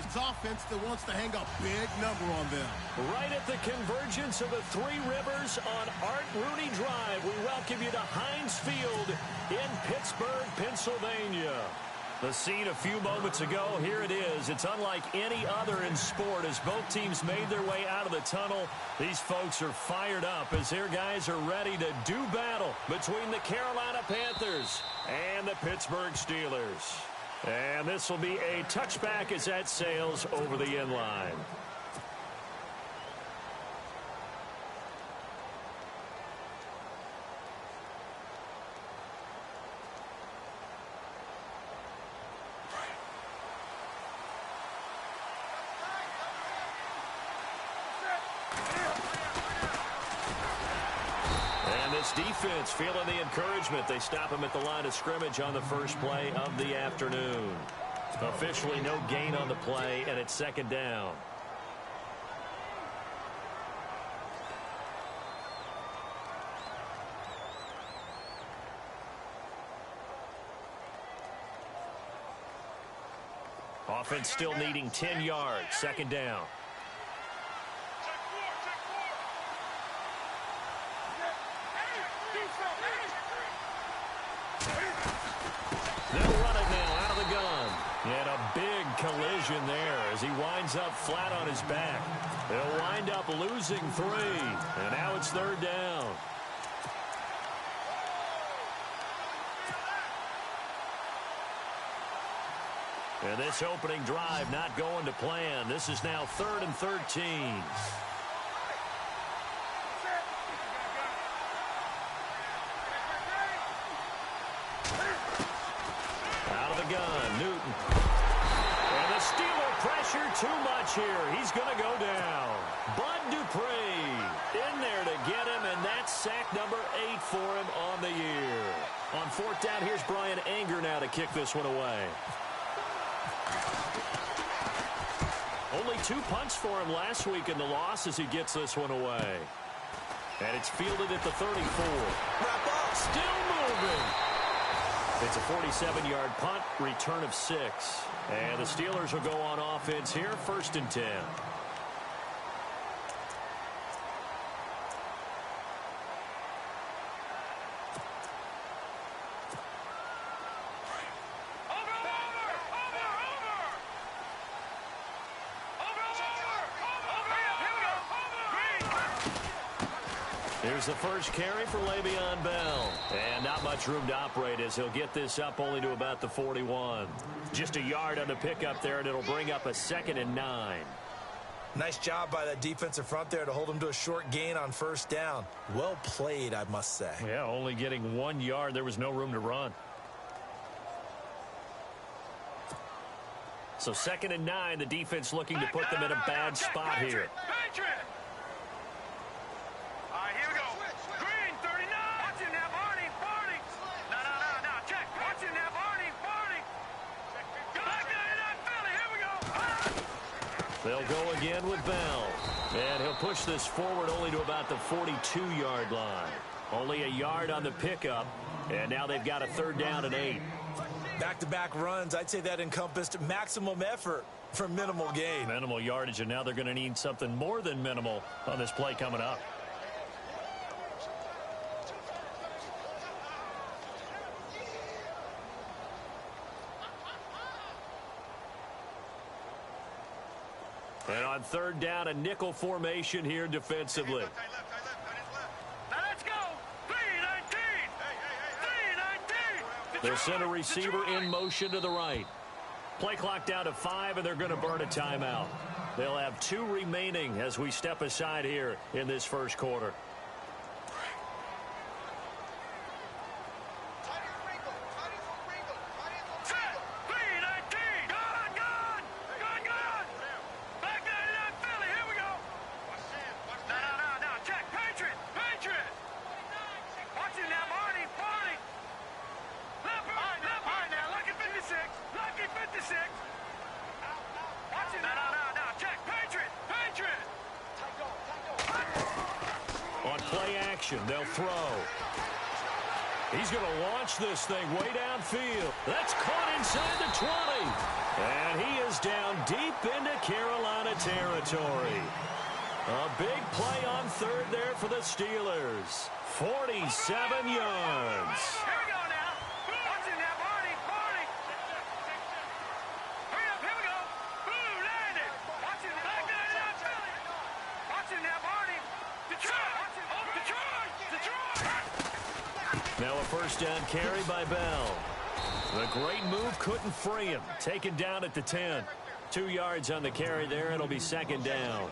It's offense that wants to hang a big number on them. Right at the convergence of the Three Rivers on Art Rooney Drive, we welcome you to Heinz Field in Pittsburgh, Pennsylvania. The scene a few moments ago, here it is. It's unlike any other in sport as both teams made their way out of the tunnel. These folks are fired up as their guys are ready to do battle between the Carolina Panthers and the Pittsburgh Steelers. And this will be a touchback as that sails over the end line. Defense feeling the encouragement. They stop him at the line of scrimmage on the first play of the afternoon. Officially no gain on the play, and it's second down. Offense still needing 10 yards. Second down. They'll run it now out of the gun. And a big collision there as he winds up flat on his back. They'll wind up losing 3. And now it's third down. And this opening drive not going to plan. This is now 3rd and 13. Gun, Newton. And the Steeler pressure too much here. He's going to go down. Bud Dupree in there to get him, and that's sack number 8 for him on the year. On 4th down, here's Brian Anger now to kick this one away. Only 2 punts for him last week in the loss as he gets this one away. And it's fielded at the 34. Still moving. It's a 47-yard punt, return of 6. And the Steelers will go on offense here, 1st and 10. Here's the first carry for Le'Veon Bell. And not much room to operate as he'll get this up only to about the 41. Just a yard on the pickup there, and it'll bring up a 2nd and 9. Nice job by that defensive front there to hold him to a short gain on 1st down. Well played, I must say. Yeah, only getting 1 yard. There was no room to run. So 2nd and 9, the defense looking to put them in a bad spot here. They'll go again with Bell. And he'll push this forward only to about the 42-yard line. Only a yard on the pickup. And now they've got a 3rd down and 8. Back-to-back runs, I'd say that encompassed maximum effort for minimal gain. Minimal yardage, and now they're going to need something more than minimal on this play coming up. And on 3rd down, a nickel formation here defensively. Now let's go. 3-19. 3-19. They'll send a receiver in motion to the right. Play clock down to 5, and they're going to burn a timeout. They'll have 2 remaining as we step aside here in this first quarter. On play action, they'll throw. He's going to launch this thing way downfield. That's caught inside the 20. And he is down deep into Carolina territory. A big play on third there for the Steelers. 47 yards. Here we go now. Watch it now, Barney. Barney. Hurry up, here we go. Boom, landed. Watch it now. Watch it now, Barney. Detroit. Oh, Detroit. Detroit. Now a first down carry by Bell. The great move couldn't free him. Taken down at the 10. 2 yards on the carry there. It'll be second down.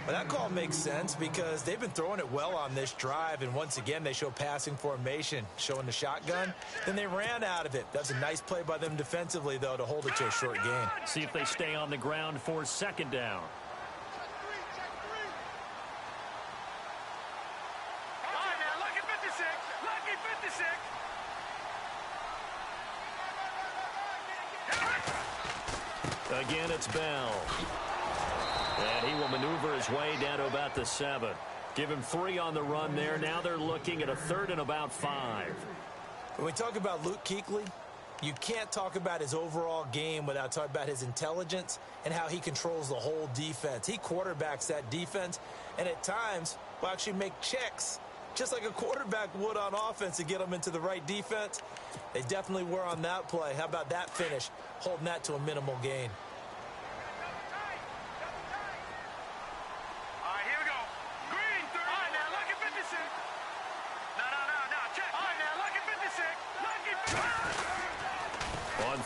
Well, that call makes sense because they've been throwing it well on this drive, and once again they show passing formation, showing the shotgun. Then they ran out of it. That's a nice play by them defensively, though, to hold it to a short gain. See if they stay on the ground for second down. All right, now, lucky 56. Lucky 56. Again, it's Bell. And he will maneuver his way down to about the 7. Give him 3 on the run there. Now they're looking at a 3rd and about 5. When we talk about Luke Kuechly, you can't talk about his overall game without talking about his intelligence and how he controls the whole defense. He quarterbacks that defense, and at times will actually make checks, just like a quarterback would on offense to get them into the right defense. They definitely were on that play. How about that finish, holding that to a minimal gain?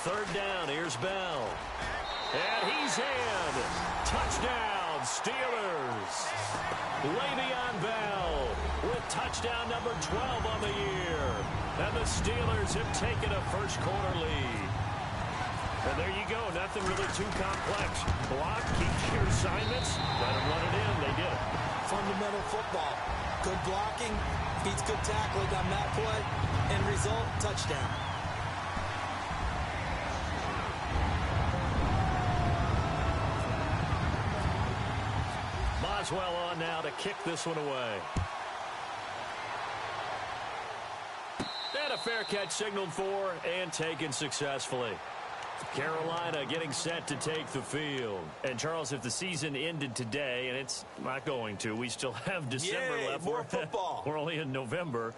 Third down, here's Bell. And he's in. Touchdown, Steelers. Le'Veon Bell with touchdown number 12 on the year. And the Steelers have taken a first quarter lead. And there you go, nothing really too complex. Block, keep your assignments, let them run it in. They did it. Fundamental football. Good blocking, beats good tackling on that play. End result, touchdown. Boswell on now to kick this one away. And a fair catch signaled for and taken successfully. Carolina getting set to take the field. And, Charles, if the season ended today, and it's not going to, we still have December left. More football. We're only in November.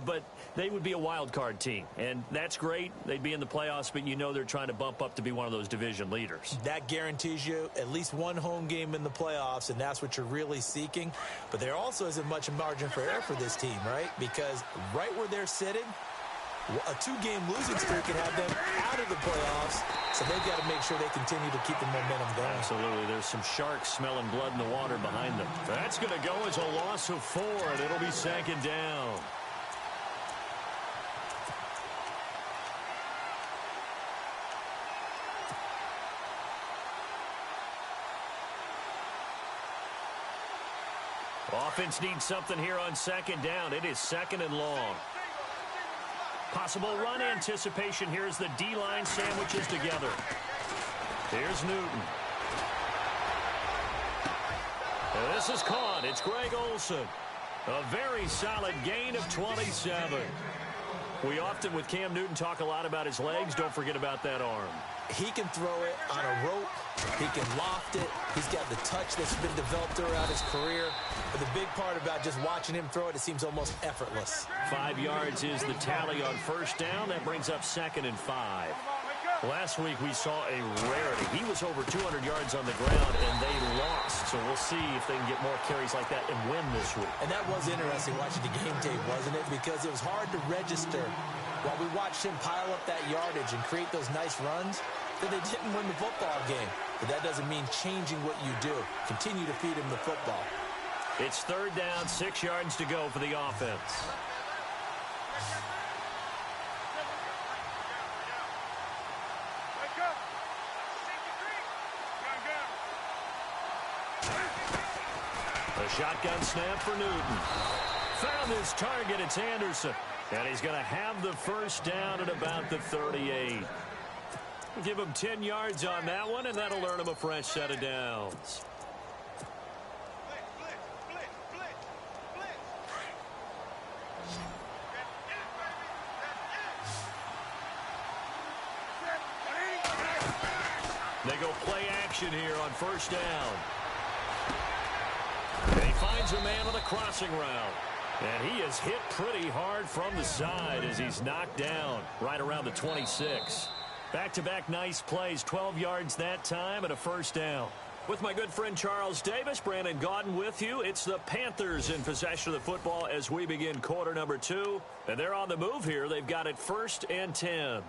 But they would be a wild card team. And that's great. They'd be in the playoffs, but you know they're trying to bump up to be one of those division leaders. That guarantees you at least one home game in the playoffs, and that's what you're really seeking. But there also isn't much margin for error for this team, right? Because right where they're sitting, a 2-game losing streak can have them out of the playoffs, so they've got to make sure they continue to keep the momentum going. Absolutely. There's some sharks smelling blood in the water behind them. That's going to go as a loss of 4, and it'll be second down. Offense needs something here on second down. It is second and long. Possible run anticipation here as the D-line sandwiches together. Here's Newton. And this is caught. It's Greg Olsen. A very solid gain of 27. We often, with Cam Newton, talk a lot about his legs. Don't forget about that arm. He can throw it on a rope. He can loft it. He's got the touch that's been developed throughout his career. But the big part about just watching him throw it, it seems almost effortless. 5 yards is the tally on first down. That brings up second and 5. Last week we saw a rarity. He was over 200 yards on the ground, and they lost. So we'll see if they can get more carries like that and win this week. And that was interesting watching the game tape, wasn't it? Because it was hard to register while we watched him pile up that yardage and create those nice runs that they didn't win the football game. But that doesn't mean changing what you do. Continue to feed him the football. It's third down, 6 yards to go for the offense. The shotgun snap for Newton. Found his target. It's Anderson. And he's going to have the first down at about the 38. Give him 10 yards on that one, and that'll earn him a fresh set of downs. They go play action here on first down. And he finds a man on the crossing route. And he is hit pretty hard from the side as he's knocked down right around the 26. Back-to-back nice plays, 12 yards that time and a first down. With my good friend Charles Davis, Brandon Gaudin with you. It's the Panthers in possession of the football as we begin quarter number 2. And they're on the move here. They've got it 1st and 10.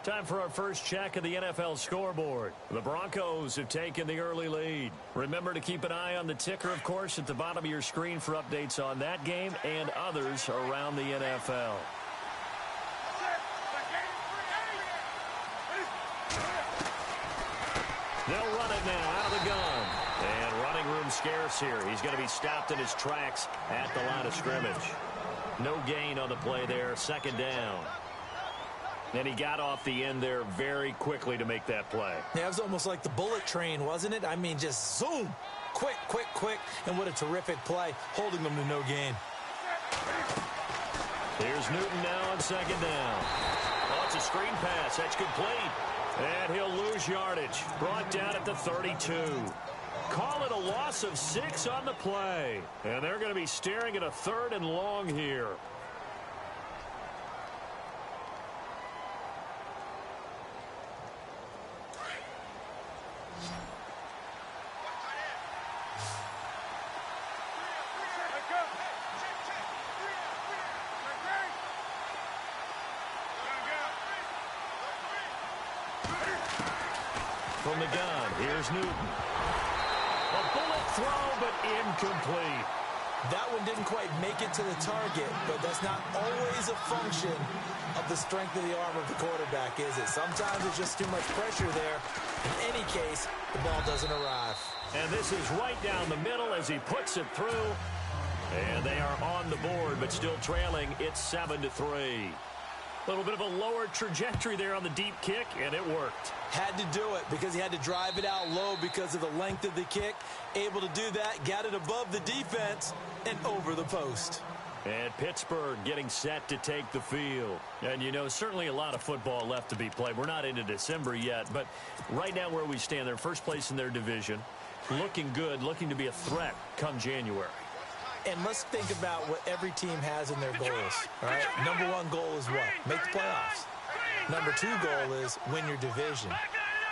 Time for our first check of the NFL scoreboard. The Broncos have taken the early lead. Remember to keep an eye on the ticker, of course, at the bottom of your screen for updates on that game and others around the NFL. They'll run it now out of the gun. And running room scarce here. He's going to be stopped in his tracks at the line of scrimmage. No gain on the play there. 2nd down. And he got off the end there very quickly to make that play. Yeah, it was almost like the bullet train, wasn't it? I mean, just zoom. Quick, quick, quick. And what a terrific play, holding them to no gain. Here's Newton now on 2nd down. Oh, it's a screen pass. That's complete. And he'll lose yardage. Brought down at the 32. Call it a loss of 6 on the play. And they're going to be staring at a 3rd and long here. From the gun, here's Newton. A bullet throw, but incomplete. That one didn't quite make it to the target, but that's not always a function of the strength of the arm of the quarterback, is it? Sometimes there's just too much pressure there. In any case, the ball doesn't arrive. And this is right down the middle as he puts it through. And they are on the board, but still trailing. It's 7-3. A little bit of a lower trajectory there on the deep kick, and it worked. Had to do it because he had to drive it out low because of the length of the kick. Able to do that, got it above the defense and over the post. And Pittsburgh getting set to take the field. And, you know, certainly a lot of football left to be played. We're not into December yet, but right now where we stand, they're first place in their division. Looking good, looking to be a threat come January. And let's think about what every team has in their goals, all right? Number 1 goal is what? Make the playoffs. Number 2 goal is win your division.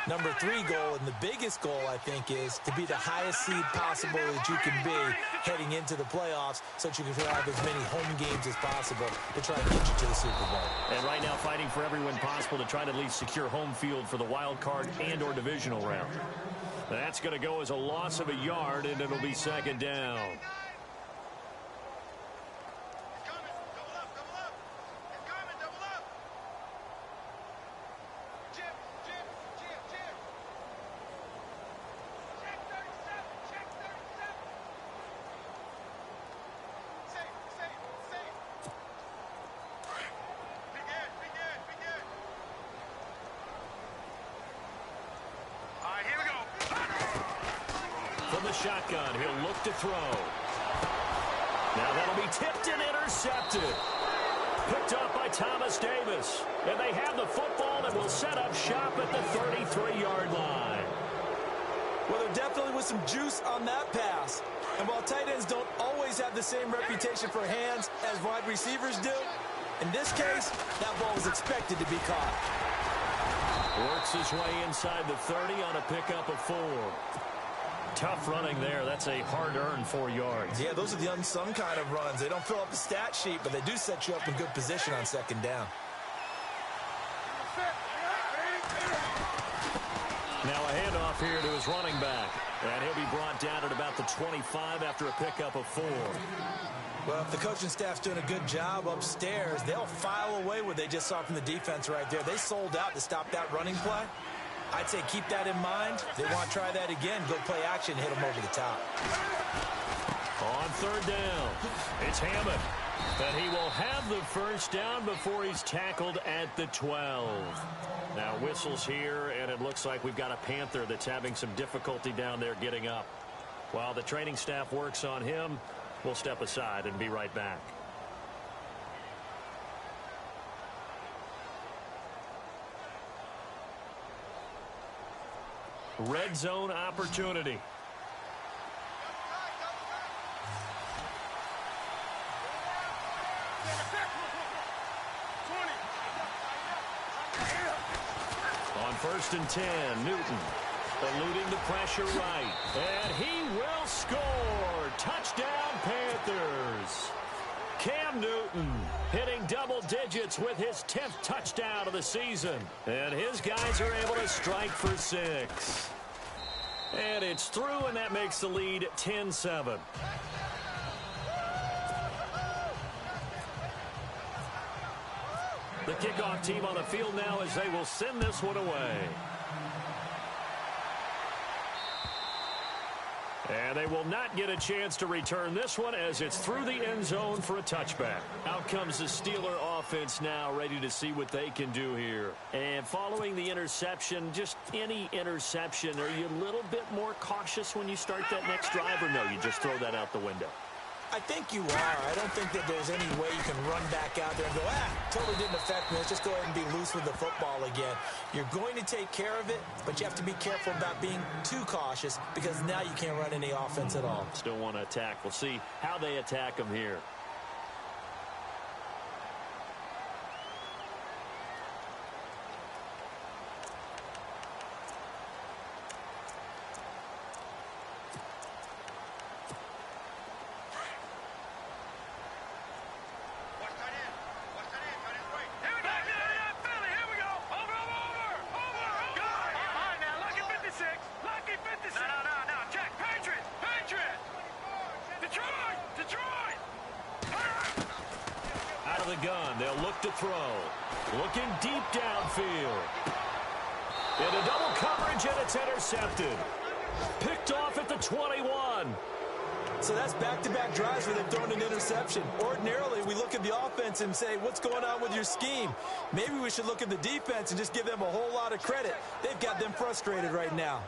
Number 3 goal, and the biggest goal, I think, is to be the highest seed possible that you can be heading into the playoffs so that you can have as many home games as possible to try and get you to the Super Bowl. And right now fighting for every win possible to try to at least secure home field for the wild card and or divisional round. That's going to go as a loss of a yard, and it'll be 2nd down. From the shotgun, he'll look to throw. Now that'll be tipped and intercepted. Picked up by Thomas Davis. And they have the football and will set up shop at the 33-yard line. Well, there definitely was some juice on that pass. And while tight ends don't always have the same reputation for hands as wide receivers do, in this case, that ball was expected to be caught. Works his way inside the 30 on a pickup of 4. Tough running there. That's a hard-earned 4 yards. Yeah, those are the unsung kind of runs. They don't fill up the stat sheet, but they do set you up in good position on 2nd down. Now a handoff here to his running back. And he'll be brought down at about the 25 after a pickup of 4. Well, if the coaching staff's doing a good job upstairs, they'll file away what they just saw from the defense right there. They sold out to stop that running play. I'd say keep that in mind. They want to try that again. Go play action, hit them over the top. On 3rd down, it's Hammond. But he will have the first down before he's tackled at the 12. Now whistles here, and it looks like we've got a Panther that's having some difficulty down there getting up. While the training staff works on him, we'll step aside and be right back. Red zone opportunity. On 1st and 10, Newton eluding the pressure right. And he will score. Touchdown, Panthers. Cam Newton hitting double digits with his 10th touchdown of the season. And his guys are able to strike for 6. And it's through, and that makes the lead 10-7. The kickoff team on the field now as they will send this one away. And they will not get a chance to return this one as it's through the end zone for a touchback. Out comes the Steeler offense now, ready to see what they can do here. And following the interception, just any interception, are you a little bit more cautious when you start that next drive, or no, you just throw that out the window? I think you are. I don't think that there's any way you can run back out there and go, totally didn't affect me. Let's just go ahead and be loose with the football again. You're going to take care of it, but you have to be careful about being too cautious because now you can't run any offense at all. Still want to attack. We'll see how they attack them here. Gun. They'll look to throw. Looking deep downfield. Into double coverage, and it's intercepted. Picked off at the 21. So that's back-to-back drives where they've thrown an interception. Ordinarily, we look at the offense and say, what's going on with your scheme? Maybe we should look at the defense and just give them a whole lot of credit. They've got them frustrated right now.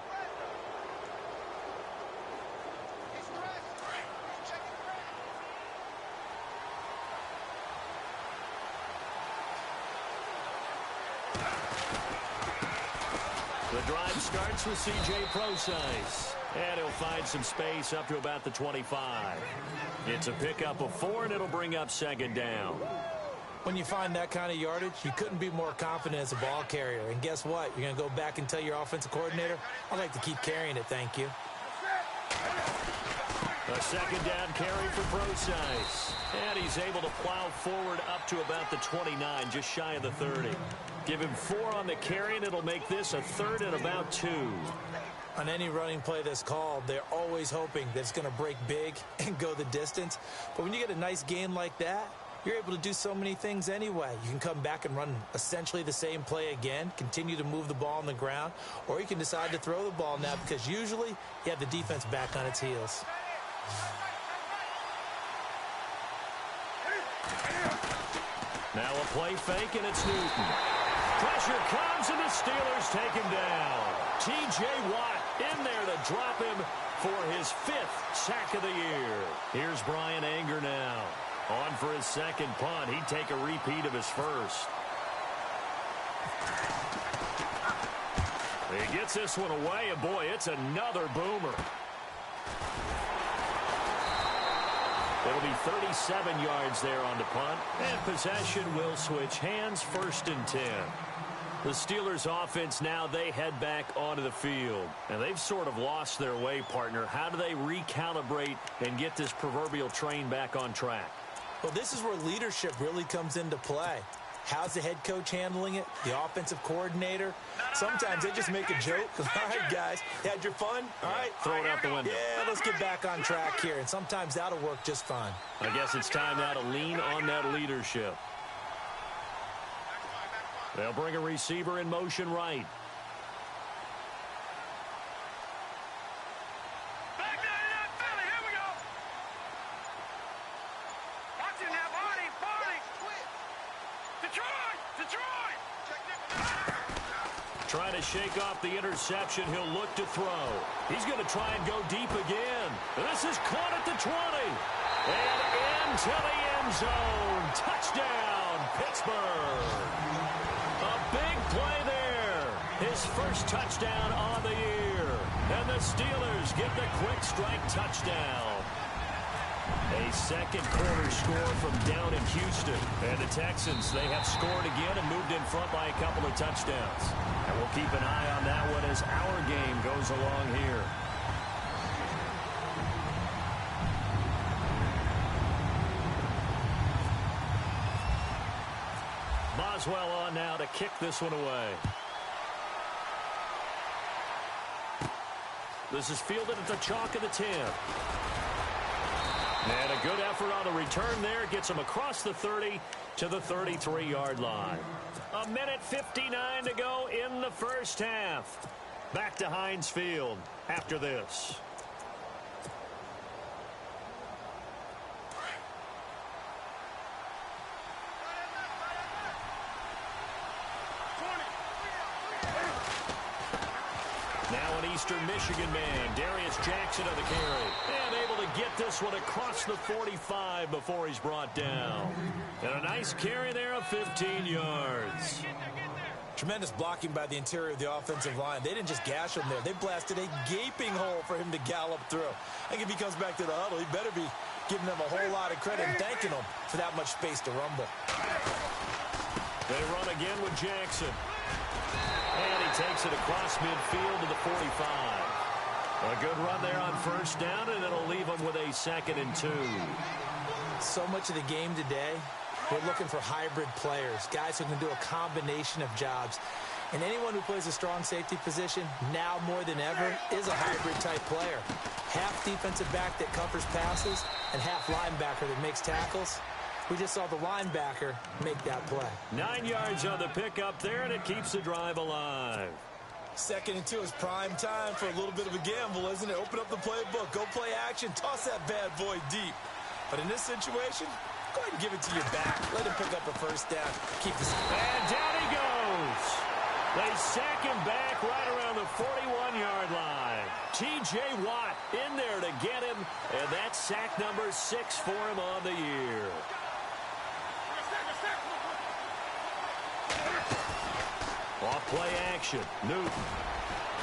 The drive starts with C.J. Procise. And he'll find some space up to about the 25. It's a pickup of 4, and it'll bring up 2nd down. When you find that kind of yardage, you couldn't be more confident as a ball carrier. And guess what? You're going to go back and tell your offensive coordinator, I'd like to keep carrying it, thank you. A 2nd down carry for Procise. And he's able to plow forward up to about the 29, just shy of the 30. Give him 4 on the carry, and it'll make this a 3rd and about 2. On any running play that's called, they're always hoping that it's going to break big and go the distance. But when you get a nice gain like that, you're able to do so many things anyway. You can come back and run essentially the same play again, continue to move the ball on the ground, or you can decide to throw the ball now because usually you have the defense back on its heels. Now a play fake, and it's Newton. Pressure comes, and the Steelers take him down. T.J. Watt in there to drop him for his 5th sack of the year. Here's Brian Anger now. On for his 2nd punt. He'd take a repeat of his 1st. He gets this one away, and boy, it's another boomer. It'll be 37 yards there on the punt, and possession will switch hands, 1st and 10. The Steelers offense now, they head back onto the field, and they've sort of lost their way, partner. How do they recalibrate and get this proverbial train back on track? Well, this is where leadership really comes into play. How's the head coach handling it? The offensive coordinator? Sometimes they just make a joke. All right, guys, you had your fun? All right. Throw it out the window. Yeah, let's get back on track here. And sometimes that'll work just fine. I guess it's time now to lean on that leadership. They'll bring a receiver in motion right. Trying to shake off the interception. He'll look to throw. He's going to try and go deep again. This is caught at the 20. And into the end zone. Touchdown, Pittsburgh. A big play there. His first touchdown on the year. And the Steelers get the quick strike touchdown. A second quarter score from down in Houston. And the Texans, they have scored again and moved in front by a couple of touchdowns. And we'll keep an eye on that one as our game goes along here. Boswell on now to kick this one away. This is fielded at the chalk of the 10. And a good effort on the return there. Gets him across the 30 to the 33-yard line. 1:59 to go in the first half. Back to Heinz Field after this. Now an Eastern Michigan man, Darius Jackson on the carry. And able to get this one across the 45 before he's brought down. And a nice carry there of 15 yards. Tremendous blocking by the interior of the offensive line. They didn't just gash him there. They blasted a gaping hole for him to gallop through. I think if he comes back to the huddle, he better be giving them a whole lot of credit and thanking them for that much space to rumble. They run again with Jackson. And he takes it across midfield to the 45. A good run there on first down, and it'll leave him with a 2nd and 2. So much of the game today, we're looking for hybrid players, guys who can do a combination of jobs. And anyone who plays a strong safety position, now more than ever, is a hybrid-type player. Half defensive back that covers passes, and half linebacker that makes tackles. We just saw the linebacker make that play. 9 yards on the pickup there, and it keeps the drive alive. 2nd and 2 is prime time for a little bit of a gamble, isn't it? Open up the playbook, go play action, toss that bad boy deep. But in this situation, go ahead and give it to your back. Let him pick up a first down. Keep this. And down he goes. They sack him back right around the 41-yard line. T.J. Watt in there to get him, and that's sack number 6 for him on the year. Off play action. Newton.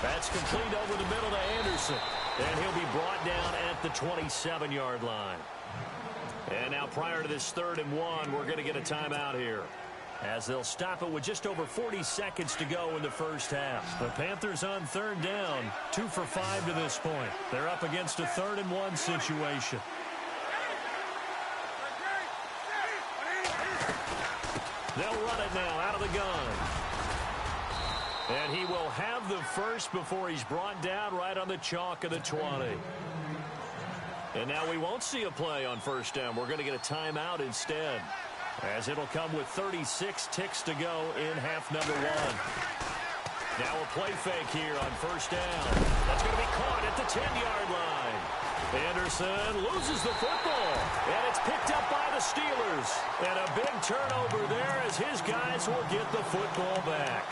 That's complete over the middle to Anderson. And he'll be brought down at the 27-yard line. And now prior to this 3rd and 1, we're going to get a timeout here, as they'll stop it with just over 40 seconds to go in the first half. The Panthers on 3rd down, 2 for 5 to this point. They're up against a 3rd and 1 situation. They'll run it now out of the gun. And he will have the first before he's brought down right on the chalk of the 20. And now we won't see a play on first down. We're going to get a timeout instead, as it'll come with 36 ticks to go in half number 1. Now a play fake here on first down. That's going to be caught at the 10-yard line. Anderson loses the football, and it's picked up by the Steelers. And a big turnover there as his guys will get the football back.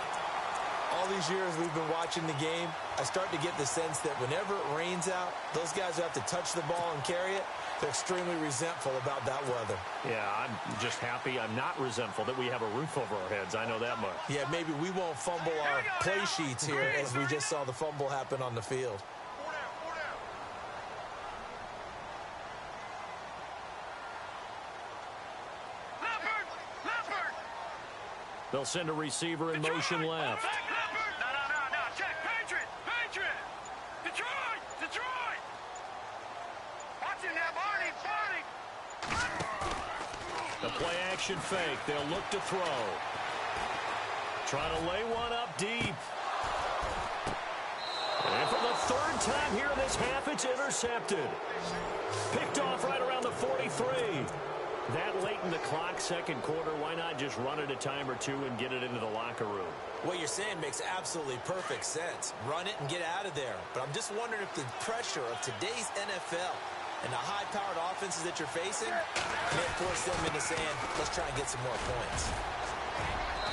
All these years we've been watching the game, I start to get the sense that whenever it rains out, those guys who have to touch the ball and carry it, they're extremely resentful about that weather. Yeah, I'm just happy I'm not resentful that we have a roof over our heads. I know that much. Yeah, maybe we won't fumble our play sheets here as we just saw the fumble happen on the field. They'll send a receiver in motion left. No. Check. Patriot. Detroit. Watch him now, Barney. The play action fake. They'll look to throw. Trying to lay one up deep. And for the 3rd time here in this half, it's intercepted. Picked off right around the 43. That late in the clock, 2nd quarter, why not just run it a time or two and get it into the locker room? What you're saying makes absolutely perfect sense. Run it and get out of there. But I'm just wondering if the pressure of today's NFL and the high-powered offenses that you're facing can't force them into saying, let's try and get some more points.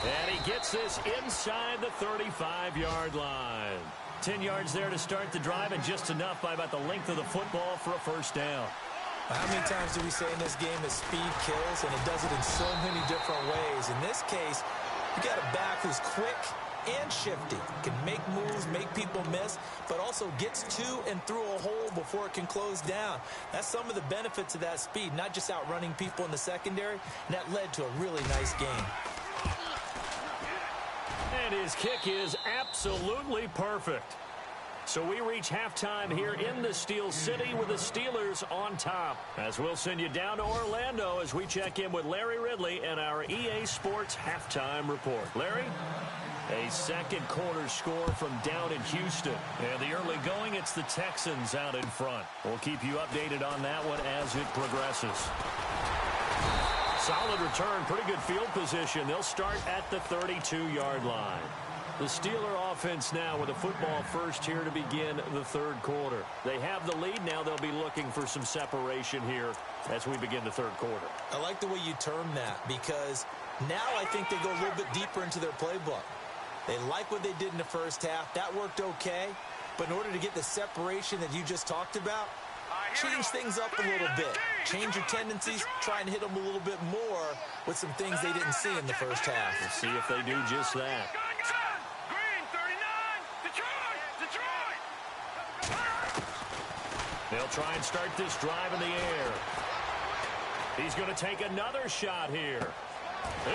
And he gets this inside the 35-yard line. 10 yards there to start the drive, and just enough by about the length of the football for a first down. How many times do we say in this game that speed kills, and it does it in so many different ways? In this case, you got a back who's quick, and shifty. Can make moves, make people miss, but also gets to and through a hole before it can close down. That's some of the benefits of that speed, not just outrunning people in the secondary, and that led to a really nice game. And his kick is absolutely perfect. So we reach halftime here in the Steel City with the Steelers on top. As we'll send you down to Orlando as we check in with Larry Ridley and our EA Sports halftime report. Larry? A second quarter score from down in Houston. And the early going, it's the Texans out in front. We'll keep you updated on that one as it progresses. Solid return, pretty good field position. They'll start at the 32-yard line. The Steeler offense now with a football first here to begin the third quarter. They have the lead. Now they'll be looking for some separation here as we begin the third quarter. I like the way you term that because now I think they go a little bit deeper into their playbook. They like what they did in the first half. That worked okay. But in order to get the separation that you just talked about, change things up a little bit. Change your tendencies. Try and hit them a little bit more with some things they didn't see in the first half. We'll see if they do just that. They'll try and start this drive in the air. He's going to take another shot here.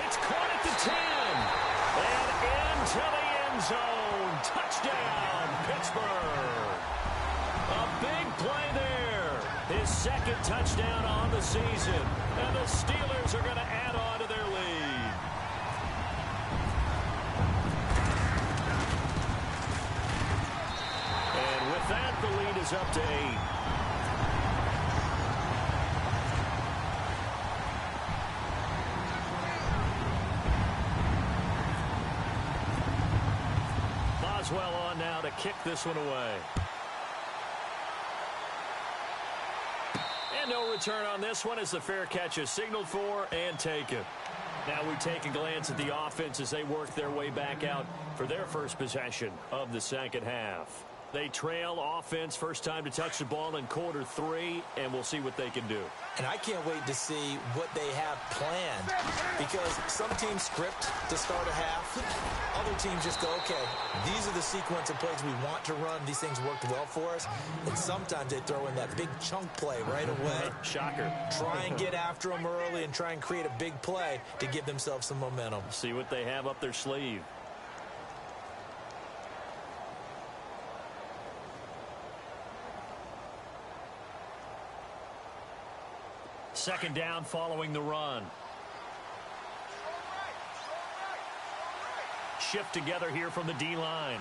It's caught at the 10. And into the end zone. Touchdown, Pittsburgh. A big play there. His second touchdown on the season. And the Steelers are going to add on to their lead. And with that, the lead is up to 8. Boswell on now to kick this one away. And no return on this one as the fair catch is signaled for and taken. Now we take a glance at the offense as they work their way back out for their first possession of the second half. They trail offense, first time to touch the ball in quarter 3, and we'll see what they can do. And I can't wait to see what they have planned because some teams script to start a half. Other teams just go, okay, these are the sequence of plays we want to run. These things worked well for us. And sometimes they throw in that big chunk play right away. Shocker. Try and get after them early and try and create a big play to give themselves some momentum. See what they have up their sleeve. Second down following the run. Shift together here from the D-line.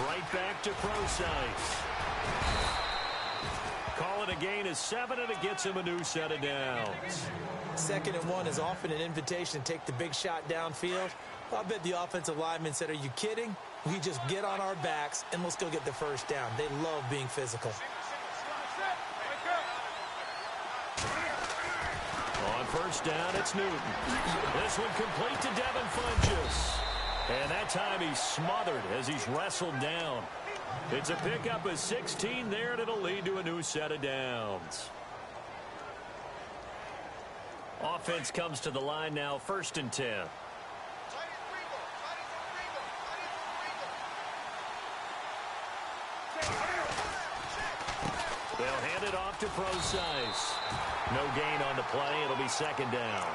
Right back to Procise. Call it a gain of 7, and it gets him a new set of downs. 2nd and 1 is often an invitation to take the big shot downfield. I bet the offensive lineman said, are you kidding? We just get on our backs, and we'll still get the first down. They love being physical. On first down, it's Newton. This one complete to Devin Funchess. And that time he's smothered as he's wrestled down. It's a pickup of 16 there, and it'll lead to a new set of downs. Offense comes to the line now, 1st and 10. They'll hand it off to Procise. No gain on the play. It'll be 2nd down.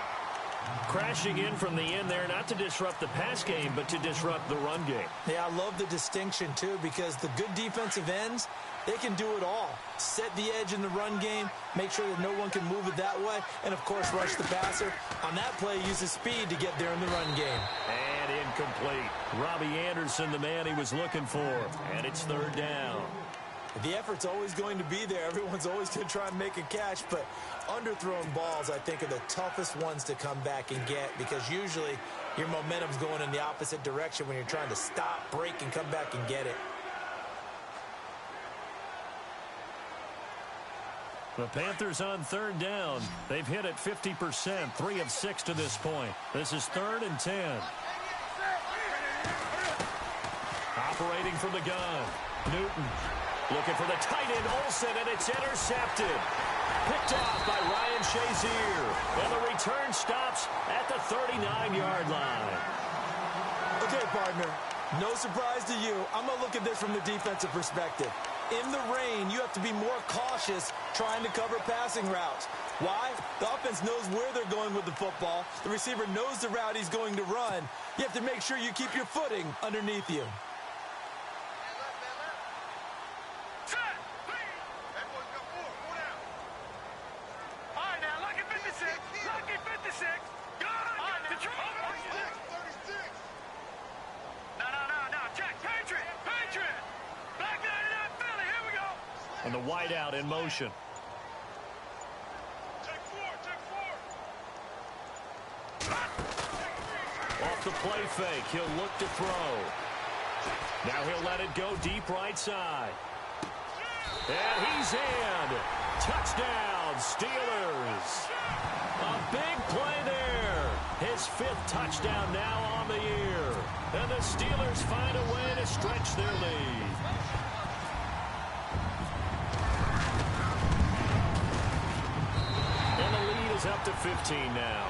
Crashing in from the end there, not to disrupt the pass game, but to disrupt the run game. Yeah, I love the distinction, too, because the good defensive ends, they can do it all. Set the edge in the run game, make sure that no one can move it that way, and, of course, rush the passer. On that play, use the speed to get there in the run game. And incomplete. Robbie Anderson, the man he was looking for. And it's 3rd down. The effort's always going to be there. Everyone's always going to try and make a catch, but underthrown balls, I think, are the toughest ones to come back and get because usually your momentum's going in the opposite direction when you're trying to stop, break, and come back and get it. The Panthers on 3rd down. They've hit it 50%, 3 of 6 to this point. This is 3rd and 10. Operating from the gun, Newton. Looking for the tight end, Olsen, and it's intercepted. Picked off by Ryan Shazier. And the return stops at the 39-yard line. Okay, partner, no surprise to you. I'm going to look at this from the defensive perspective. In the rain, you have to be more cautious trying to cover passing routes. Why? The offense knows where they're going with the football. The receiver knows the route he's going to run. You have to make sure you keep your footing underneath you. And the wideout in motion. Off the play fake, he'll look to throw. Now he'll let it go deep right side. And he's in. Touchdown, Steelers. A big play there. His 5th touchdown now on the year. And the Steelers find a way to stretch their lead. And the lead is up to 15 now.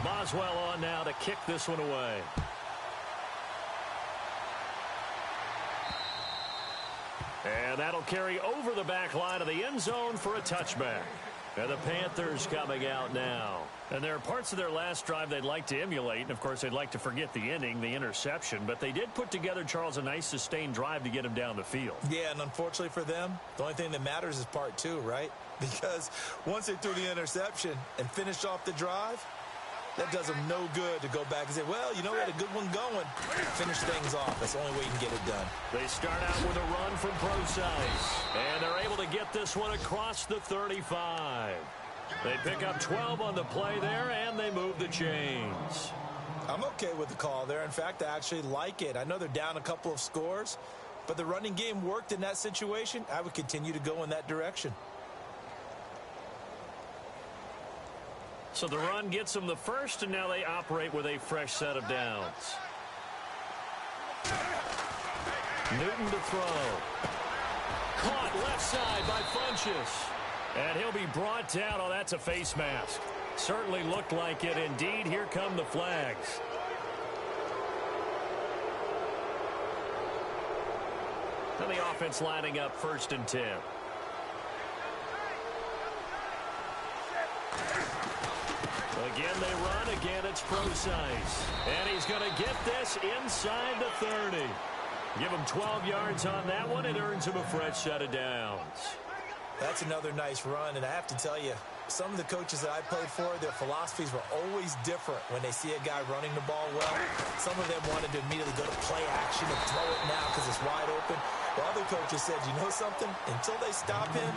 Boswell on now to kick this one away. And that'll carry over the back line of the end zone for a touchback. And the Panthers coming out now. And there are parts of their last drive they'd like to emulate. And, of course, they'd like to forget the inning, the interception. But they did put together, Charles, a nice sustained drive to get him down the field. Yeah, and unfortunately for them, the only thing that matters is part 2, right? Because once they threw the interception and finished off the drive, that does them no good to go back and say, well, you know, we had a good one going. Finish things off. That's the only way you can get it done. They start out with a run from Procise. And they're able to get this one across the 35. They pick up 12 on the play there, and they move the chains. I'm okay with the call there. In fact, I actually like it. I know they're down a couple of scores, but the running game worked in that situation. I would continue to go in that direction. So the run gets them the first, and now they operate with a fresh set of downs. Newton to throw. Caught left side by Funchess. And he'll be brought down. Oh, that's a face mask. Certainly looked like it. Indeed, here come the flags. And the offense lining up 1st and 10. Again, they run. Again, it's Procise. And he's going to get this inside the 30. Give him 12 yards on that one. It earns him a fresh set of downs. That's another nice run, and I have to tell you, some of the coaches that I played for, their philosophies were always different when they see a guy running the ball well. Some of them wanted to immediately go to play action and throw it now because it's wide open. The other coaches said, you know something? Until they stop him,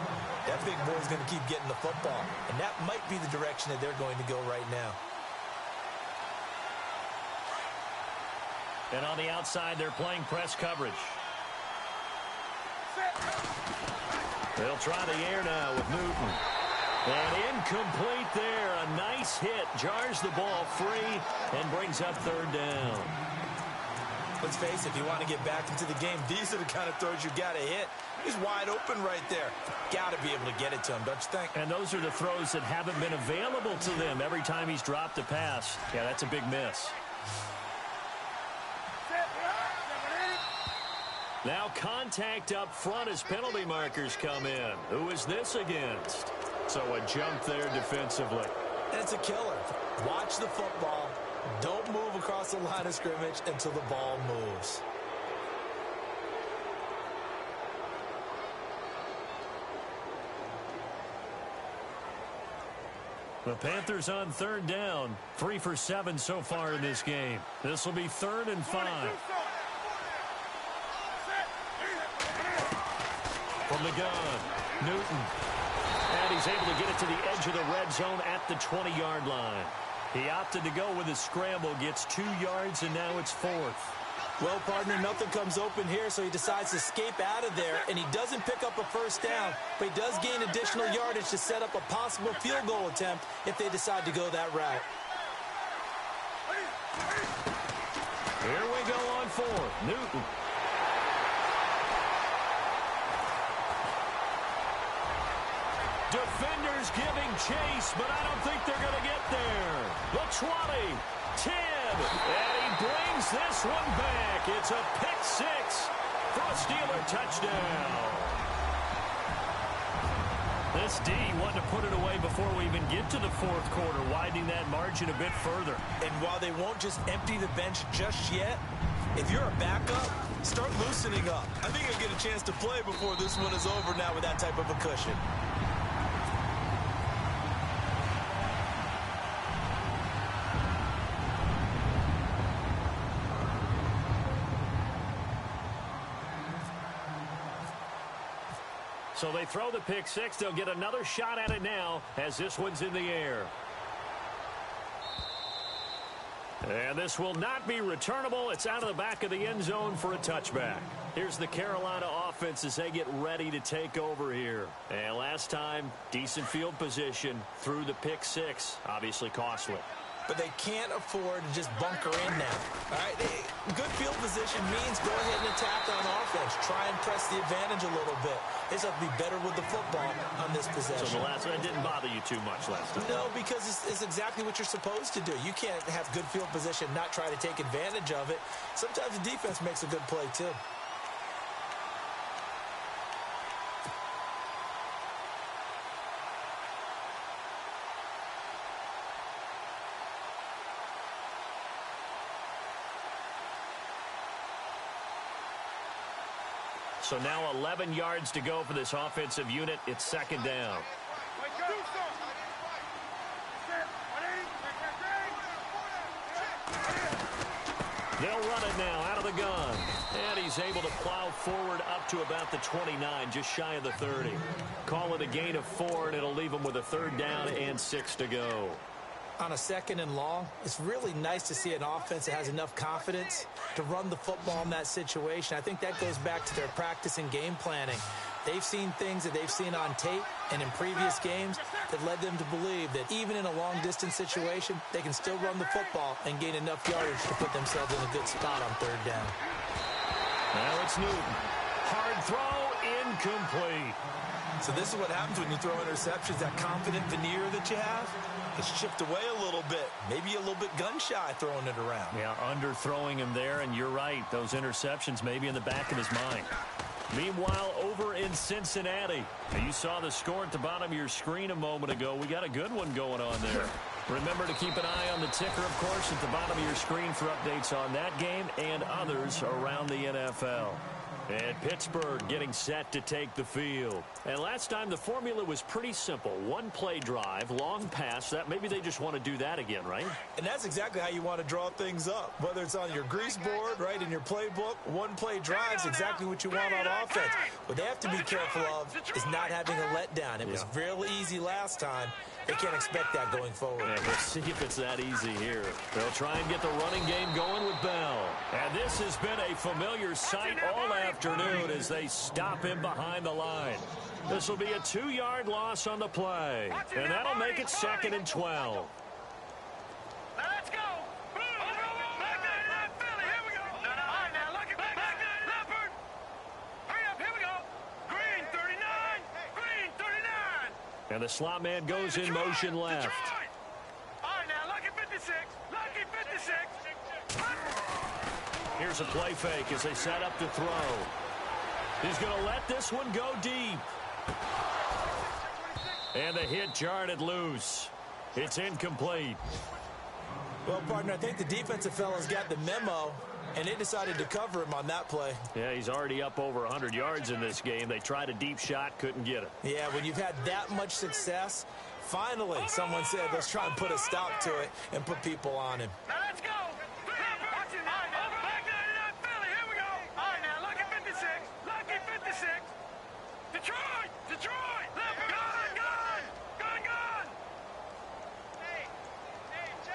that big boy's going to keep getting the football. And that might be the direction that they're going to go right now. And on the outside, they're playing press coverage. They'll try the air now with Newton. And incomplete there. A nice hit. Jars the ball free and brings up 3rd down. Let's face it, if you want to get back into the game, these are the kind of throws you got to hit. He's wide open right there. Got to be able to get it to him, don't you think? And those are the throws that haven't been available to them every time he's dropped a pass. Yeah, that's a big miss. Now contact up front as penalty markers come in. Who is this against? So a jump there defensively. And it's a killer. Watch the football. Don't move across the line of scrimmage until the ball moves. The Panthers on 3rd down. 3 for 7 so far in this game. This will be 3rd and 5. From the gun, Newton. And he's able to get it to the edge of the red zone at the 20-yard line. He opted to go with his scramble, gets 2 yards, and now it's 4th. Well, partner, nothing comes open here, so he decides to escape out of there, and he doesn't pick up a first down, but he does gain additional yardage to set up a possible field goal attempt if they decide to go that route. Here we go on fourth. Newton. Defenders giving chase, but I don't think they're going to get there. The 20, 10, and he brings this one back. It's a pick six for a Steeler touchdown. This D wanted to put it away before we even get to the fourth quarter, widening that margin a bit further. And while they won't just empty the bench just yet, if you're a backup, start loosening up. I think you'll get a chance to play before this one is over now with that type of a cushion. So they throw the pick six. They'll get another shot at it now as this one's in the air. And this will not be returnable. It's out of the back of the end zone for a touchback. Here's the Carolina offense as they get ready to take over here. And last time, decent field position through the pick six. Obviously costly. But they can't afford to just bunker in now. All right, good field position means go ahead and attack on offense. Try and press the advantage a little bit. They just have to be better with the football on this possession. So the last one didn't bother you too much last time? No, because it's exactly what you're supposed to do. You can't have good field position, not try to take advantage of it. Sometimes the defense makes a good play, too. So now 11 yards to go for this offensive unit. It's second down. They'll run it now out of the gun. And he's able to plow forward up to about the 29, just shy of the 30. Call it a gain of 4, and it'll leave him with a third down and 6 to go. On a second and long, it's really nice to see an offense that has enough confidence to run the football in that situation. I think that goes back to their practice and game planning. They've seen things that they've seen on tape and in previous games that led them to believe that even in a long-distance situation, they can still run the football and gain enough yardage to put themselves in a good spot on third down. Now it's Newton. Hard throw, incomplete. So this is what happens when you throw interceptions. That confident veneer that you have, it's chipped away a little bit. Maybe a little bit gun-shy throwing it around. Yeah, underthrowing him there, and you're right. Those interceptions may be in the back of his mind. Meanwhile, over in Cincinnati, you saw the score at the bottom of your screen a moment ago. We got a good one going on there. Remember to keep an eye on the ticker, of course, at the bottom of your screen for updates on that game and others around the NFL. And Pittsburgh getting set to take the field. And last time the formula was pretty simple. One play drive, long pass. That maybe they just want to do that again, right? And that's exactly how you want to draw things up. Whether it's on your grease board, right, in your playbook, one play drive is exactly what you want on offense. What they have to be careful of is not having a letdown. It was real easy last time. They can't expect that going forward. Yeah, we'll see if it's that easy here. They'll try and get the running game going with Bell. And this has been a familiar sight all afternoon as they stop him behind the line. This will be a 2-yard loss on the play. And that'll make it 2nd and 12. Let's go. Back there, Philly. Here we go. All right, now look at back there, Leopard. Hurry up. Here we go. Green 39. Green 39. And the slot man goes in motion left. Detroit. All right, now lucky 56. Lucky 56. Here's a play fake as they set up to throw. He's going to let this one go deep. And the hit jarred it loose. It's incomplete. Well, partner, I think the defensive fellas got the memo, and they decided to cover him on that play. Yeah, he's already up over 100 yards in this game. They tried a deep shot, couldn't get it. Yeah, when you've had that much success, finally someone said, let's try and put a stop to it and put people on him. Now let's go. Watch it. Back there, Philly. Here we go. All right, now lucky 56. Lucky 56. Detroit. Detroit. Gun.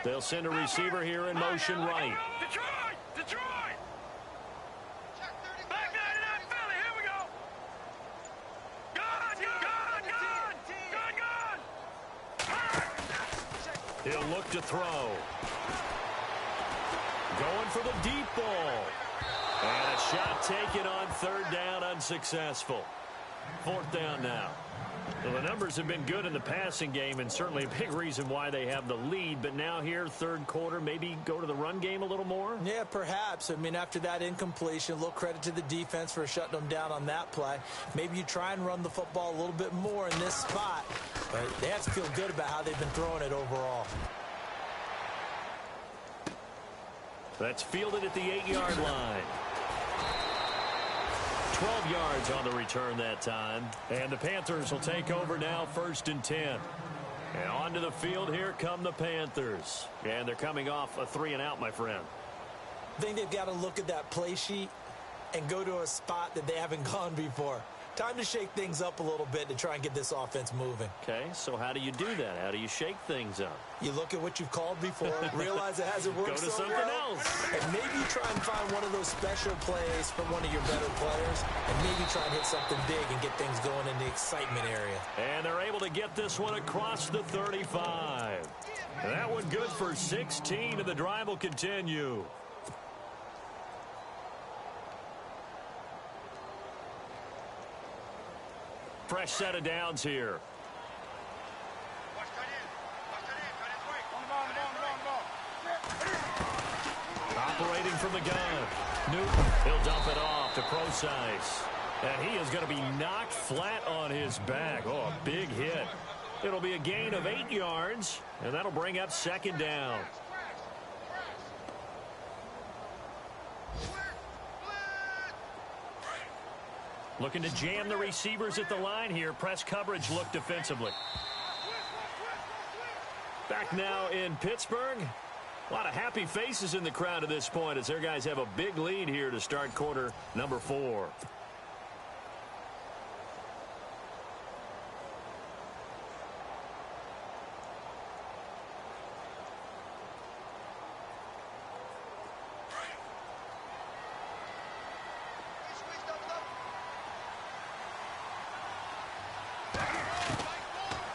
They'll send a receiver here in motion right. Detroit. He'll look to throw. Going for the deep ball. And a shot taken on third down, unsuccessful. Fourth down now. Well, the numbers have been good in the passing game and certainly a big reason why they have the lead. But now here, third quarter, maybe go to the run game a little more? Yeah, perhaps. I mean, after that incompletion, a little credit to the defense for shutting them down on that play. Maybe you try and run the football a little bit more in this spot. But they have to feel good about how they've been throwing it overall. That's fielded at the 8-yard line. 12 yards on the return that time. And the Panthers will take over now, 1st and 10. And onto the field, here come the Panthers. And they're coming off a 3-and-out, my friend. I think they've got to look at that play sheet and go to a spot that they haven't gone before. Time to shake things up a little bit to try and get this offense moving. Okay, so how do you do that? How do you shake things up? You look at what you've called before, realize it hasn't worked Go to so something well, else. and maybe try and find one of those special plays from one of your better players, and maybe try and hit something big and get things going in the excitement area. And they're able to get this one across the 35. That one good for 16, and the drive will continue. Fresh set of downs here. Operating from the gun. Newton, he'll dump it off to Procise. And he is going to be knocked flat on his back. Oh, a big hit. It'll be a gain of 8 yards, and that'll bring up 2nd down. Looking to jam the receivers at the line here. Press coverage look defensively. Back now in Pittsburgh. A lot of happy faces in the crowd at this point as their guys have a big lead here to start quarter number 4.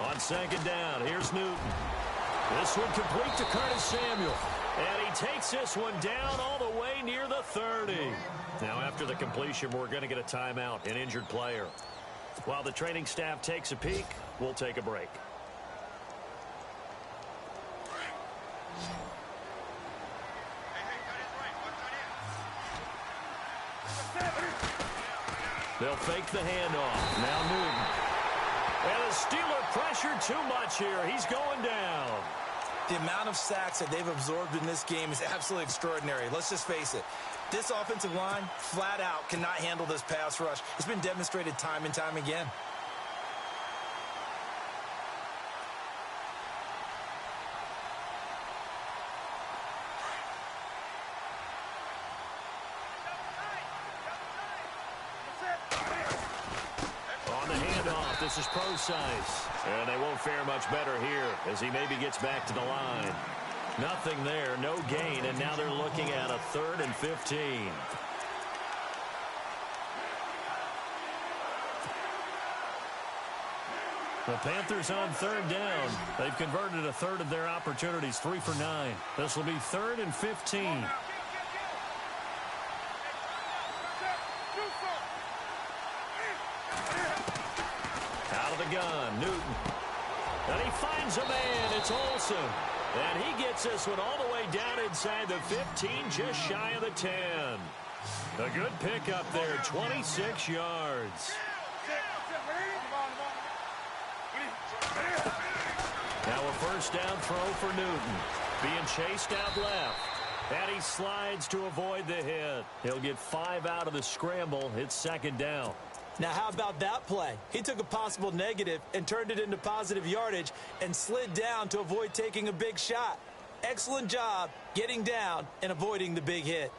On 2nd down, here's Newton. This one complete to Curtis Samuel. And he takes this one down all the way near the 30. Now after the completion, we're going to get a timeout, an injured player. While the training staff takes a peek, we'll take a break. They'll fake the handoff. Now Newton. And the Steeler pressure too much here. He's going down. The amount of sacks that they've absorbed in this game is absolutely extraordinary. Let's just face it. This offensive line, flat out, cannot handle this pass rush. It's been demonstrated time and time again. This is Procise. And they won't fare much better here as he maybe gets back to the line. Nothing there, no gain, and now they're looking at a 3rd and 15. The Panthers on 3rd down. They've converted a third of their opportunities, 3 for 9. This will be 3rd and 15. Out of the gun, Newton. And he finds a man. It's Olsen. And he gets this one all the way down inside the 15, just shy of the 10. A good pickup there, 26 yards. Now a first down throw for Newton. Being chased out left. And he slides to avoid the hit. He'll get 5 out of the scramble. It's 2nd down. Now, how about that play? He took a possible negative and turned it into positive yardage and slid down to avoid taking a big shot. Excellent job getting down and avoiding the big hit.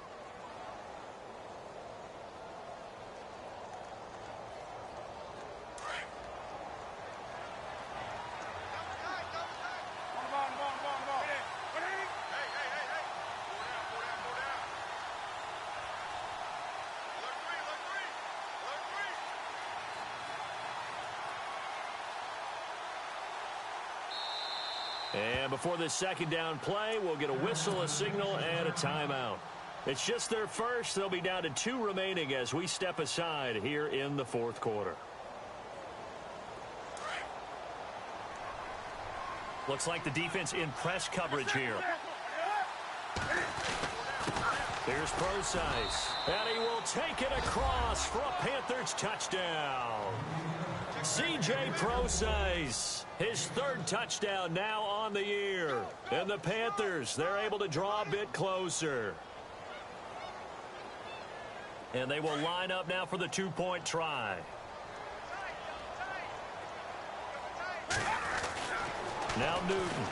And before this second down play, we'll get a whistle, a signal, and a timeout. It's just their first. They'll be down to 2 remaining as we step aside here in the fourth quarter. Looks like the defense in press coverage here. Here's Procise, and he will take it across for a Panthers touchdown. C.J. Procise, his 3rd touchdown now on the year. And the Panthers, they're able to draw a bit closer. And they will line up now for the 2-point try. Now Newton.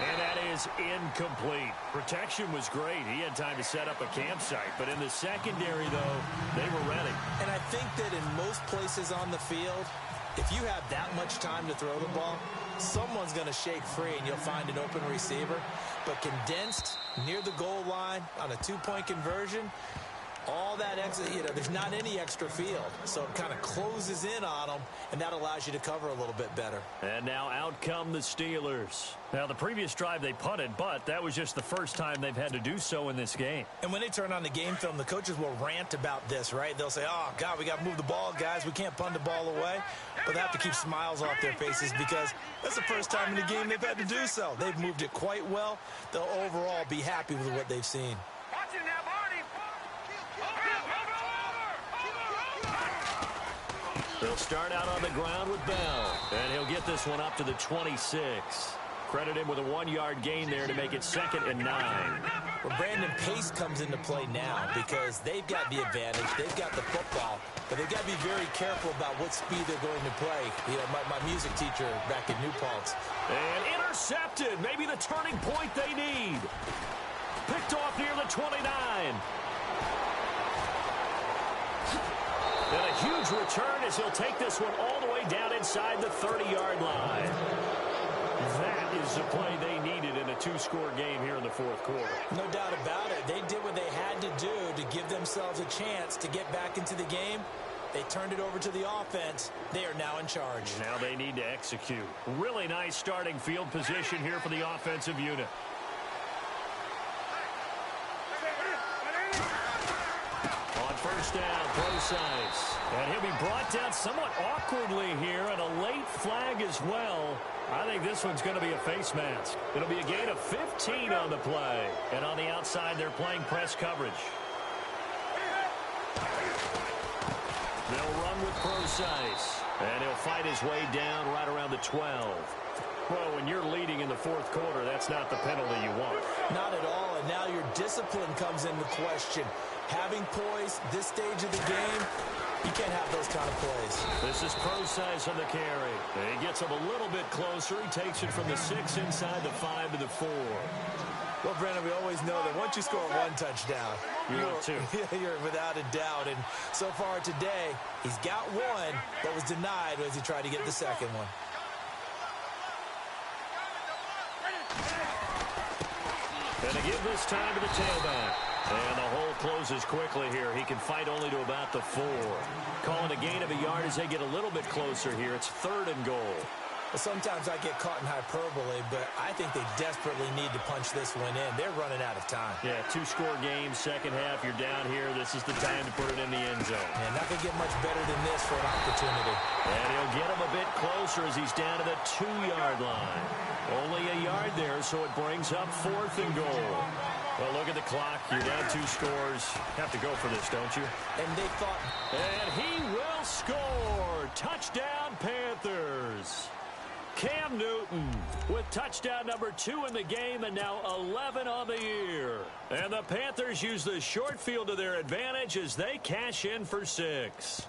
And that is incomplete. Protection was great. He had time to set up a campsite. But in the secondary, though, they were ready. And I think that in most places on the field, if you have that much time to throw the ball, someone's going to shake free and you'll find an open receiver. But condensed near the goal line on a 2-point conversion, all that extra, there's not any extra field. So it kind of closes in on them, and that allows you to cover a little bit better. And now out come the Steelers. Now, the previous drive they punted, but that was just the first time they've had to do so in this game. And when they turn on the game film, the coaches will rant about this, right? They'll say, oh, God, we got to move the ball, guys. We can't punt the ball away. But they have to keep smiles off their faces because that's the first time in the game they've had to do so. They've moved it quite well. They'll overall be happy with what they've seen. Watch it now, Barney. They'll start out on the ground with Bell, and he'll get this one up to the 26. Credit him with a 1-yard gain there to make it 2nd and 9. Well, Brandon, pace comes into play now because they've got the advantage. They've got the football, but they've got to be very careful about what speed they're going to play. My music teacher back in New Paltz. And intercepted. Maybe the turning point they need. Picked off near the 29. And a huge return as he'll take this one all the way down inside the 30-yard line. That is the play they needed in a 2-score game here in the fourth quarter. No doubt about it. They did what they had to do to give themselves a chance to get back into the game. They turned it over to the offense. They are now in charge. Now they need to execute. Really nice starting field position here for the offensive unit. First down, Procise. And he'll be brought down somewhat awkwardly here, and a late flag as well. I think this one's going to be a face mask. It'll be a gain of 15 on the play. And on the outside, they're playing press coverage. They'll run with Procise. And he'll fight his way down right around the 12. Well, when you're leading in the fourth quarter, that's not the penalty you want. Not at all, and now your discipline comes into question. Having poise this stage of the game, you can't have those kind of plays. This is Procise on the carry. And he gets him a little bit closer. He takes it from the 6 inside the 5 to the 4. Well, Brandon, we always know that once you score 1 touchdown, you're without a doubt. And so far today, he's got 1, but was denied as he tried to get the second one. And to give this time to the tailback. And the hole closes quickly here. He can fight only to about the 4. Calling a gain of a yard as they get a little bit closer here. It's 3rd and goal. Well, sometimes I get caught in hyperbole, but I think they desperately need to punch this one in. They're running out of time. Yeah, 2-score game, second half. You're down here. This is the time to put it in the end zone. And not going to get much better than this for an opportunity. And he'll get him a bit closer as he's down to the 2-yard line. Only a yard there, so it brings up 4th and goal. Well, look at the clock. You're down 2 scores. Have to go for this, don't you? And they thought. And he will score. Touchdown, Panthers. Cam Newton with touchdown number 2 in the game and now 11 on the year. And the Panthers use the short field to their advantage as they cash in for 6.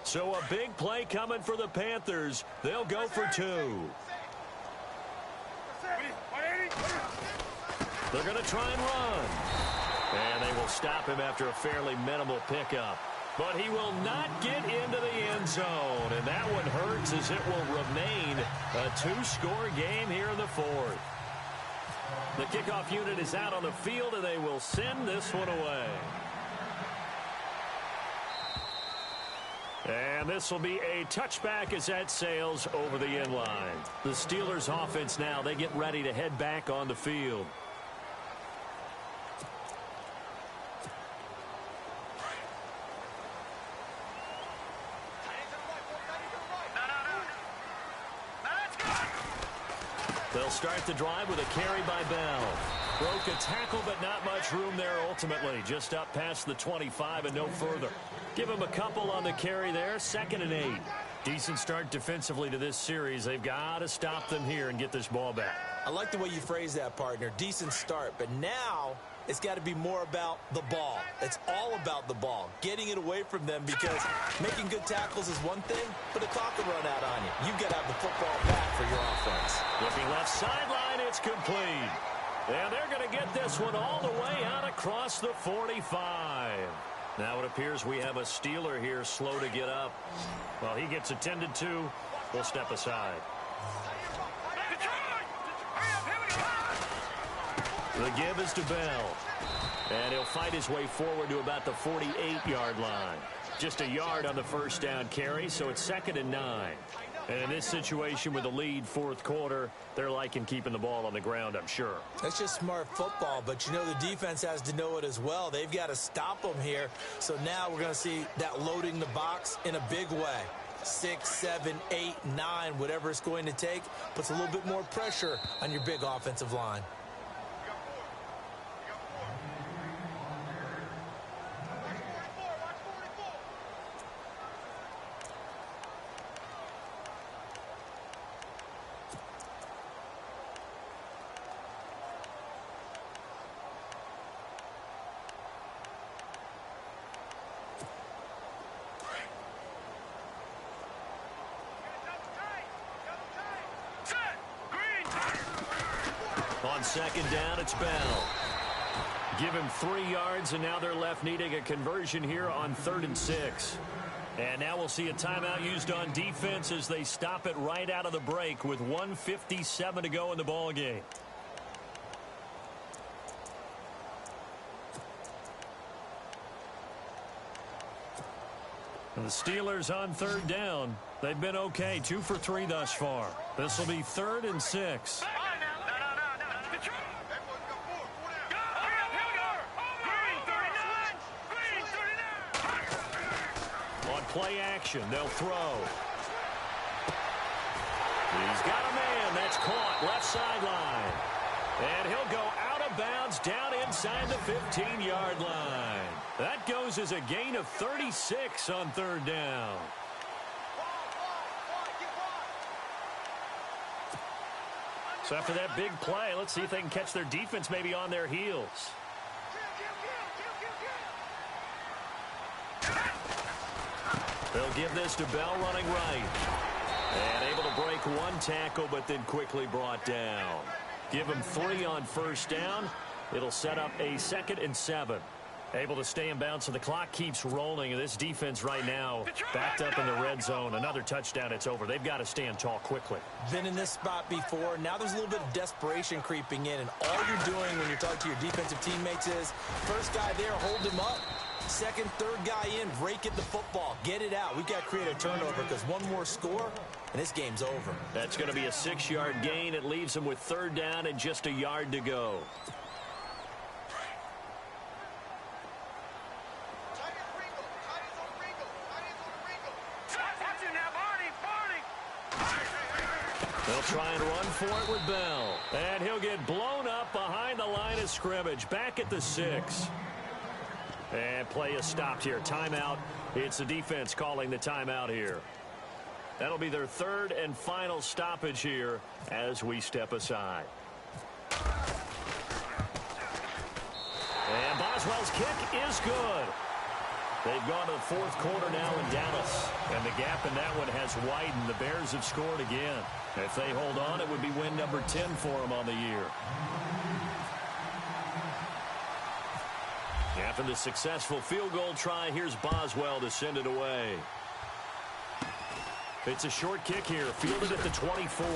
So a big play coming for the Panthers. They'll go for 2. They're going to try and run. And they will stop him after a fairly minimal pickup. But he will not get into the end zone. And that one hurts as it will remain a 2-score game here in the 4th. The kickoff unit is out on the field, and they will send this one away. And this will be a touchback as that sails over the end line. The Steelers offense now, they get ready to head back on the field. They'll start the drive with a carry by Bell. Broke a tackle, but not much room there ultimately. Just up past the 25 and no further. Give him a couple on the carry there. 2nd and 8. Decent start defensively to this series. They've got to stop them here and get this ball back. I like the way you phrase that, partner. Decent start. But now it's got to be more about the ball. It's all about the ball. Getting it away from them, because making good tackles is one thing, but the clock will run out on you. You've got to have the football back for your offense. Looking left sideline, it's complete. And they're going to get this one all the way out across the 45. Now it appears we have a Steeler here slow to get up. Well, he gets attended to. We'll step aside. The give is to Bell. And he'll fight his way forward to about the 48-yard line. Just a yard on the first down carry, so it's 2nd and 9. And in this situation with the lead 4th quarter, they're liking keeping the ball on the ground, I'm sure. That's just smart football, but you know the defense has to know it as well. They've got to stop them here. So now we're going to see that loading the box in a big way. 6, 7, 8, 9, whatever it's going to take, puts a little bit more pressure on your big offensive line. On 2nd down, it's Bell. Give him 3 yards, and now they're left needing a conversion here on 3rd and 6. And now we'll see a timeout used on defense as they stop it right out of the break with 1:57 to go in the ball game. And the Steelers on 3rd down. They've been okay, 2 for 3 thus far. This will be 3rd and 6. Play action. They'll throw. He's got a man. That's caught. Left sideline. And he'll go out of bounds down inside the 15-yard line. That goes as a gain of 36 on 3rd down. So after that big play, let's see if they can catch their defense maybe on their heels. They'll give this to Bell running right. And able to break one tackle, but then quickly brought down. Give him 3 on 1st down. It'll set up a 2nd and 7. Able to stay in bounds, so the clock keeps rolling. And this defense right now backed up in the red zone. Another touchdown, it's over. They've got to stand tall quickly. Been in this spot before. Now there's a little bit of desperation creeping in. And all you're doing when you're talking to your defensive teammates is, first guy there, hold him up. 2nd, 3rd guy in, break it the football. Get it out. We've got to create a turnover because one more score, and this game's over. That's going to be a 6-yard gain. It leaves them with 3rd down and just a yard to go. They'll try and run for it with Bell. And he'll get blown up behind the line of scrimmage. Back at the 6. And play is stopped here. Timeout. It's the defense calling the timeout here. That'll be their 3rd and final stoppage here as we step aside. And Boswell's kick is good. They've gone to the 4th quarter now in Dallas. And the gap in that one has widened. The Bears have scored again. If they hold on, it would be win number 10 for them on the year. After the successful field goal try, here's Boswell to send it away. It's a short kick here, fielded at the 24.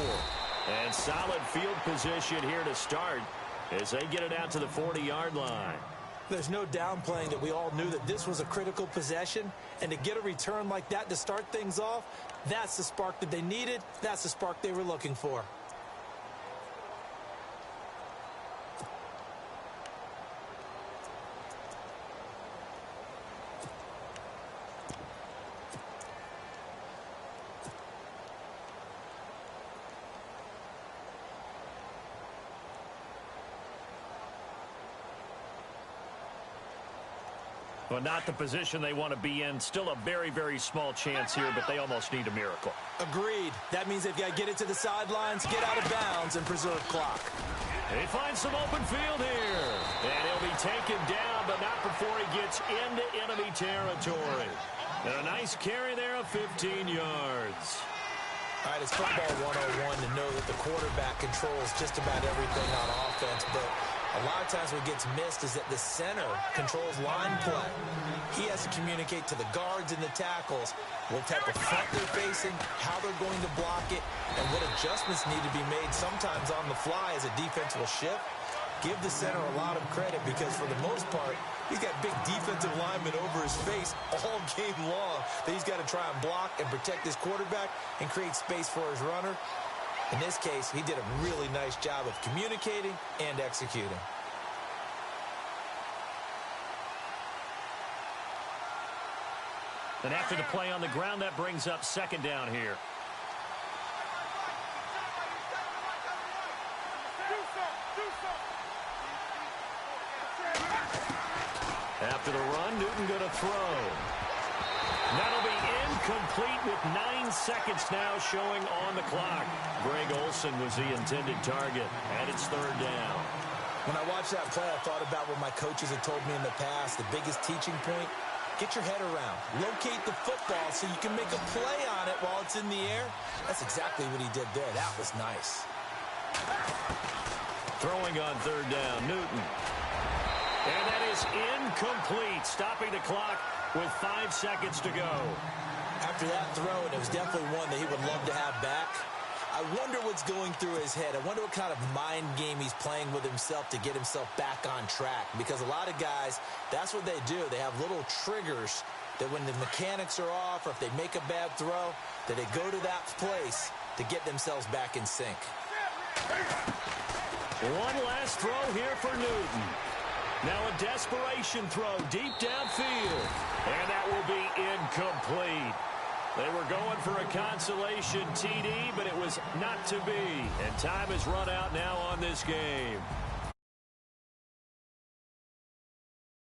And solid field position here to start. as they get it out to the 40-yard line. There's no downplaying that we all knew that this was a critical possession, and to get a return like that to start things off, that's the spark that they needed. That's the spark they were looking for. Well, not the position they want to be in. Still a very, very small chance here, but they almost need a miracle. Agreed. That means they've got to get it to the sidelines, get out of bounds, and preserve clock. They find some open field here. And he'll be taken down, but not before he gets into enemy territory. And a nice carry there of 15 yards. All right, it's football 101 to know that the quarterback controls just about everything on offense, but a lot of times what gets missed is that the center controls line play. He has to communicate to the guards and the tackles what type of front they're facing, how they're going to block it, and what adjustments need to be made sometimes on the fly as a defense will shift. Give the center a lot of credit because for the most part, he's got big defensive linemen over his face all game long that he's got to try and block and protect his quarterback and create space for his runner. In this case, he did a really nice job of communicating and executing. And after the play on the ground, that brings up second down here. After the run, Newton going to throw. That'll be incomplete with 9 seconds now showing on the clock. Greg Olsen was the intended target, and it's third down. When I watched that play, I thought about what my coaches had told me in the past. The biggest teaching point, get your head around. Locate the football so you can make a play on it while it's in the air. That's exactly what he did there. That was nice. Throwing on third down, Newton. And that is incomplete, stopping the clock with 5 seconds to go. After that throw, and it was definitely one that he would love to have back, I wonder what's going through his head. I wonder what kind of mind game he's playing with himself to get himself back on track. Because a lot of guys, that's what they do. They have little triggers that when the mechanics are off or if they make a bad throw, that they go to that place to get themselves back in sync. One last throw here for Newton. Now a desperation throw deep downfield. And that will be incomplete. They were going for a consolation TD, but it was not to be. And time has run out now on this game.